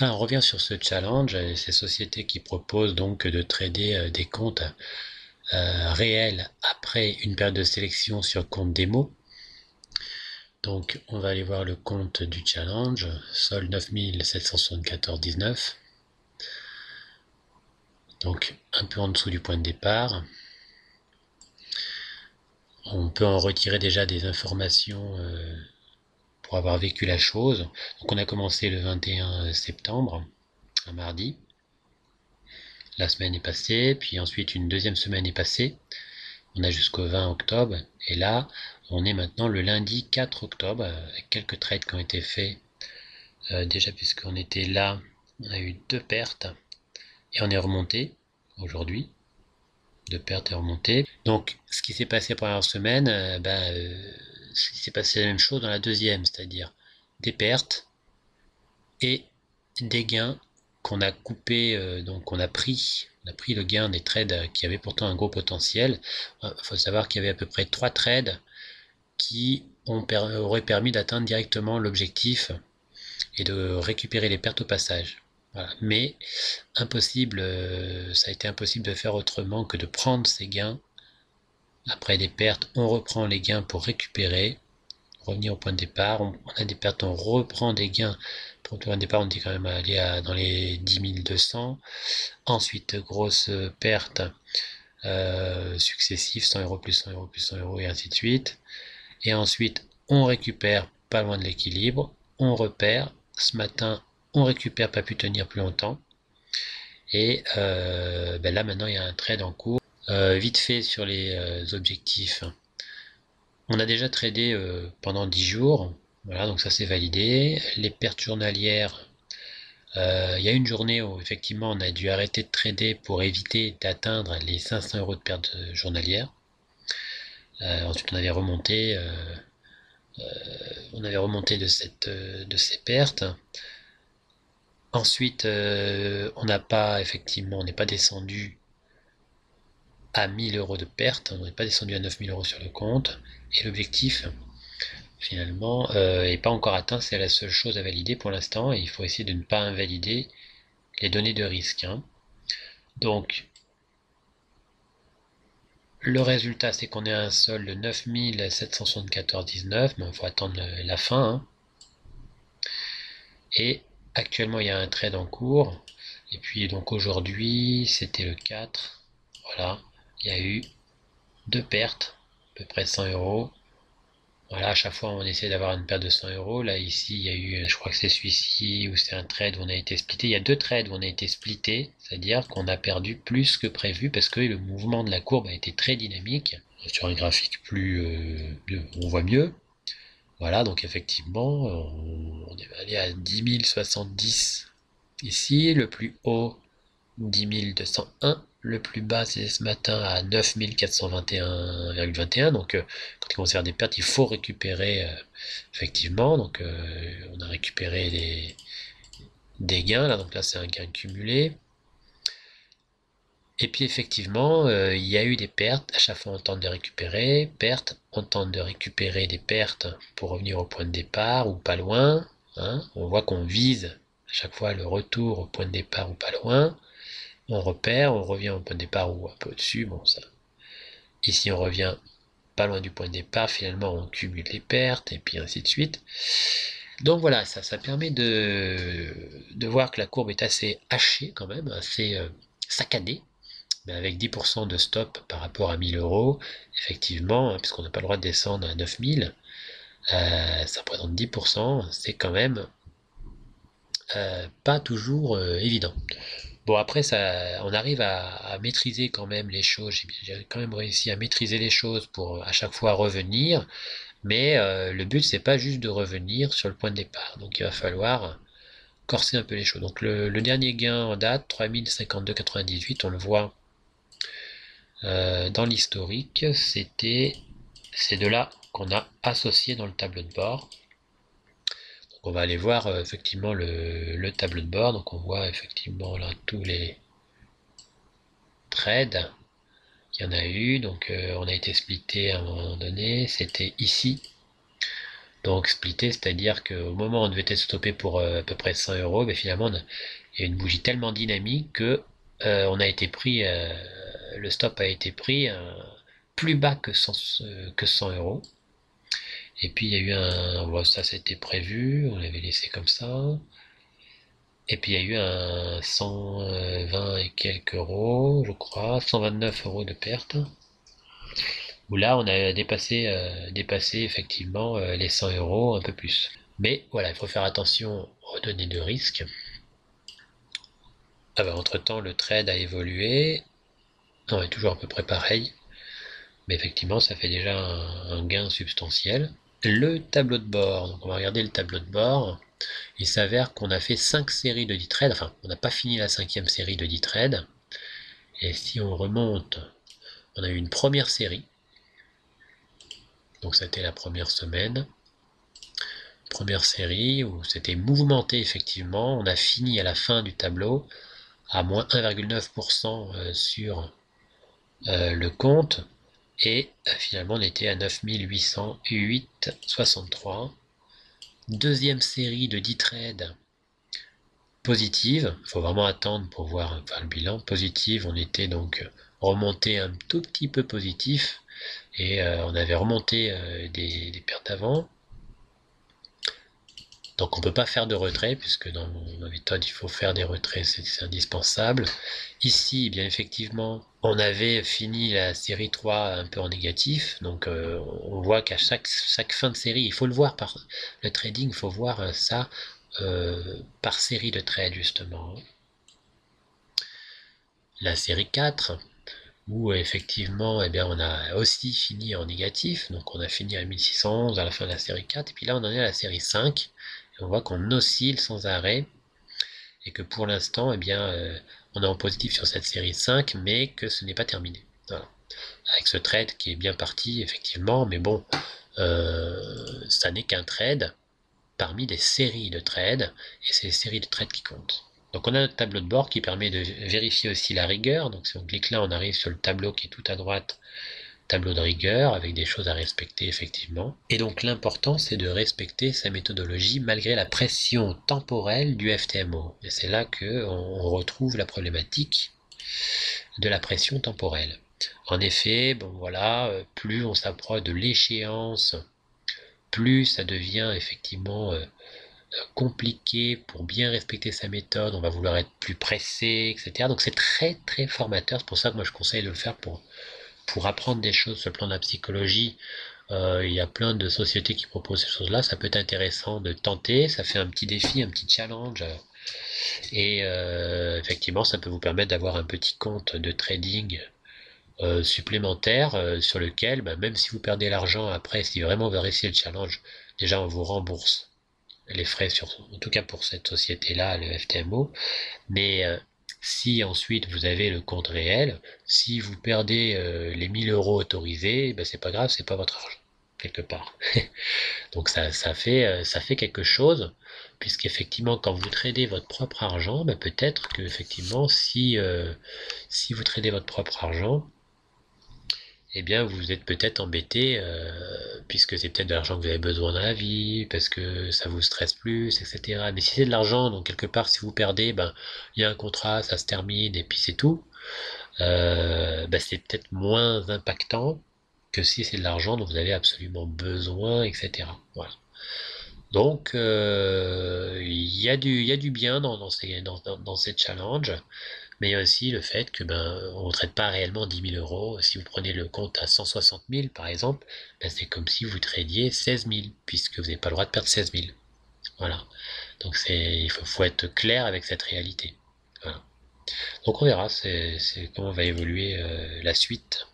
Ah, on revient sur ce challenge, ces sociétés qui proposent donc de trader des comptes réels après une période de sélection sur compte démo. Donc on va aller voir le compte du challenge, sol 9774,19. Donc un peu en dessous du point de départ. On peut en retirer déjà des informations pour avoir vécu la chose. Donc on a commencé le 21 septembre, un mardi. La semaine est passée, puis ensuite une deuxième semaine est passée. On a jusqu'au 20 octobre, et là, on est maintenant le lundi 4 octobre, avec quelques trades qui ont été faits. Déjà, puisqu'on était là, on a eu deux pertes, et on est remonté aujourd'hui. Deux pertes et remonté. Donc, ce qui s'est passé pendant la semaine, il s'est passé la même chose dans la deuxième, c'est-à-dire des pertes et des gains qu'on a coupés, donc on a pris le gain des trades qui avaient pourtant un gros potentiel. Il faut savoir qu'il y avait à peu près 3 trades qui auraient permis d'atteindre directement l'objectif et de récupérer les pertes au passage. Voilà. Mais impossible, ça a été impossible de faire autrement que de prendre ces gains. Après des pertes, on reprend les gains pour récupérer, revenir au point de départ. On a des pertes, on reprend des gains. Pour le point de départ, on dit quand même aller dans les 10 200. Ensuite, grosse perte successive, 100 euros plus 100 euros plus 100 euros et ainsi de suite. Et ensuite, on récupère pas loin de l'équilibre. On repère. Ce matin, on récupère, pas pu tenir plus longtemps. Et là, maintenant, il y a un trade en cours. Vite fait sur les objectifs. On a déjà tradé pendant 10 jours. Voilà, donc ça c'est validé. Les pertes journalières, il y a une journée où effectivement on a dû arrêter de trader pour éviter d'atteindre les 500 euros de pertes journalières. Ensuite on avait remonté de ces pertes. Ensuite, on n'est pas descendu à 1000 euros de perte, on n'est pas descendu à 9000 euros sur le compte. Et l'objectif, finalement, n'est pas encore atteint, c'est la seule chose à valider pour l'instant, et il faut essayer de ne pas invalider les données de risque. Hein. Donc, le résultat, c'est qu'on est à un solde de 9774,19, mais il faut attendre la fin. Hein. Et actuellement, il y a un trade en cours. Et puis, donc aujourd'hui, c'était le 4. Voilà, il y a eu deux pertes, à peu près 100 euros. Voilà, à chaque fois on essaie d'avoir une perte de 100 euros. Là, ici, il y a eu, je crois que c'est celui-ci, où c'est un trade où on a été splitté. Il y a deux trades où on a été splitté, c'est-à-dire qu'on a perdu plus que prévu parce que le mouvement de la courbe a été très dynamique. Sur un graphique on voit mieux. Voilà, donc effectivement, on est allé à 10 070 ici, le plus haut 10 201. Le plus bas, c'est ce matin à 9 421,21. Donc, quand il commence à faire des pertes, il faut récupérer effectivement. Donc, on a récupéré des gains. Là, donc là, c'est un gain cumulé. Et puis, effectivement, il y a eu des pertes. À chaque fois, on tente de récupérer. Pertes, on tente de récupérer des pertes pour revenir au point de départ ou pas loin. Hein. On voit qu'on vise à chaque fois le retour au point de départ ou pas loin. On repère, on revient au point de départ ou un peu au-dessus, bon ça. Ici on revient pas loin du point de départ, finalement on cumule les pertes, et puis ainsi de suite. Donc voilà, ça permet de voir que la courbe est assez hachée quand même, assez saccadée, mais avec 10% de stop par rapport à 1000 euros, effectivement, puisqu'on n'a pas le droit de descendre à 9000, ça représente 10%, c'est quand même pas toujours évident. Bon, après, on arrive à maîtriser quand même les choses. J'ai quand même réussi à maîtriser les choses pour à chaque fois revenir. Mais le but, c'est pas juste de revenir sur le point de départ. Donc, il va falloir corser un peu les choses. Donc, le dernier gain en date, 3052,98, on le voit dans l'historique. C'était ces deux-là qu'on a associés dans le tableau de bord. Donc, on va aller voir effectivement le tableau de bord. Donc, on voit effectivement là tous les trades. Il y en a eu, donc on a été splitté à un moment donné, c'était ici. Donc splitter, c'est-à-dire qu'au moment où on devait être stoppé pour à peu près 100 euros, mais finalement il y a une bougie tellement dynamique que on a été pris, le stop a été pris plus bas que 100 euros. Et puis il y a eu bon, ça c'était prévu, on l'avait laissé comme ça. Et puis il y a eu un 120 et quelques euros, je crois, 129 euros de perte. Où là on a dépassé effectivement les 100 euros, un peu plus. Mais voilà, il faut faire attention aux données de risque. Ah bah, entre-temps, le trade a évolué. On est toujours à peu près pareil. Mais effectivement, ça fait déjà un gain substantiel. Le tableau de bord. Donc on va regarder le tableau de bord. Il s'avère qu'on a fait 5 séries de 10 trades. Enfin, on n'a pas fini la cinquième série de 10 trades. Et si on remonte, on a eu une première série. Donc c'était la première semaine. Première série où c'était mouvementé effectivement. On a fini à la fin du tableau à moins 1,9% sur le compte. Et finalement on était à 9808,63. Deuxième série de 10 trades positive. Il faut vraiment attendre pour voir le bilan. Positive, on était donc remonté un tout petit peu positif. Et on avait remonté des pertes avant. Donc on ne peut pas faire de retrait, puisque dans ma méthode il faut faire des retraits, c'est indispensable. Ici, bien effectivement, on avait fini la série 3 un peu en négatif, donc on voit qu'à chaque fin de série, il faut le voir par le trading, il faut voir ça par série de trades justement. La série 4, où effectivement eh bien, on a aussi fini en négatif, donc on a fini à 1611 à la fin de la série 4, et puis là on en est à la série 5, et on voit qu'on oscille sans arrêt, et que pour l'instant, eh bien, on est en positif sur cette série 5, mais que ce n'est pas terminé. Voilà. Avec ce trade qui est bien parti, effectivement, mais bon, ça n'est qu'un trade parmi des séries de trades, et c'est les séries de trades qui comptent. Donc on a notre tableau de bord qui permet de vérifier aussi la rigueur. Donc si on clique là, on arrive sur le tableau qui est tout à droite, tableau de rigueur, avec des choses à respecter effectivement. Et donc l'important, c'est de respecter sa méthodologie malgré la pression temporelle du FTMO. Et c'est là qu'on retrouve la problématique de la pression temporelle. En effet, bon voilà, plus on s'approche de l'échéance, plus ça devient effectivement compliqué pour bien respecter sa méthode, on va vouloir être plus pressé, etc. Donc c'est très très formateur, c'est pour ça que moi je conseille de le faire pour apprendre des choses sur le plan de la psychologie. Il y a plein de sociétés qui proposent ces choses-là, ça peut être intéressant de tenter, ça fait un petit défi, un petit challenge, et effectivement ça peut vous permettre d'avoir un petit compte de trading supplémentaire sur lequel, même si vous perdez l'argent après, si vraiment vous réussissez le challenge, déjà on vous rembourse les frais, en tout cas pour cette société-là, le FTMO, mais si ensuite vous avez le compte réel, si vous perdez les 1000 euros autorisés, c'est pas grave, c'est pas votre argent, quelque part. Donc ça fait quelque chose, puisqu'effectivement quand vous tradez votre propre argent, peut-être que effectivement si vous tradez votre propre argent, eh bien vous êtes peut-être embêté, puisque c'est peut-être de l'argent que vous avez besoin dans la vie, parce que ça vous stresse plus, etc. Mais si c'est de l'argent, donc quelque part si vous perdez, il y a un contrat, ça se termine et puis c'est tout, c'est peut-être moins impactant que si c'est de l'argent dont vous avez absolument besoin, etc. Voilà. Donc il y a du bien dans ces challenges. Mais il y a aussi le fait que on ne traite pas réellement 10 000 euros. Si vous prenez le compte à 160 000 par exemple, c'est comme si vous tradiez 16 000, puisque vous n'avez pas le droit de perdre 16 000. Voilà. Donc il faut être clair avec cette réalité. Voilà. Donc on verra comment va évoluer la suite.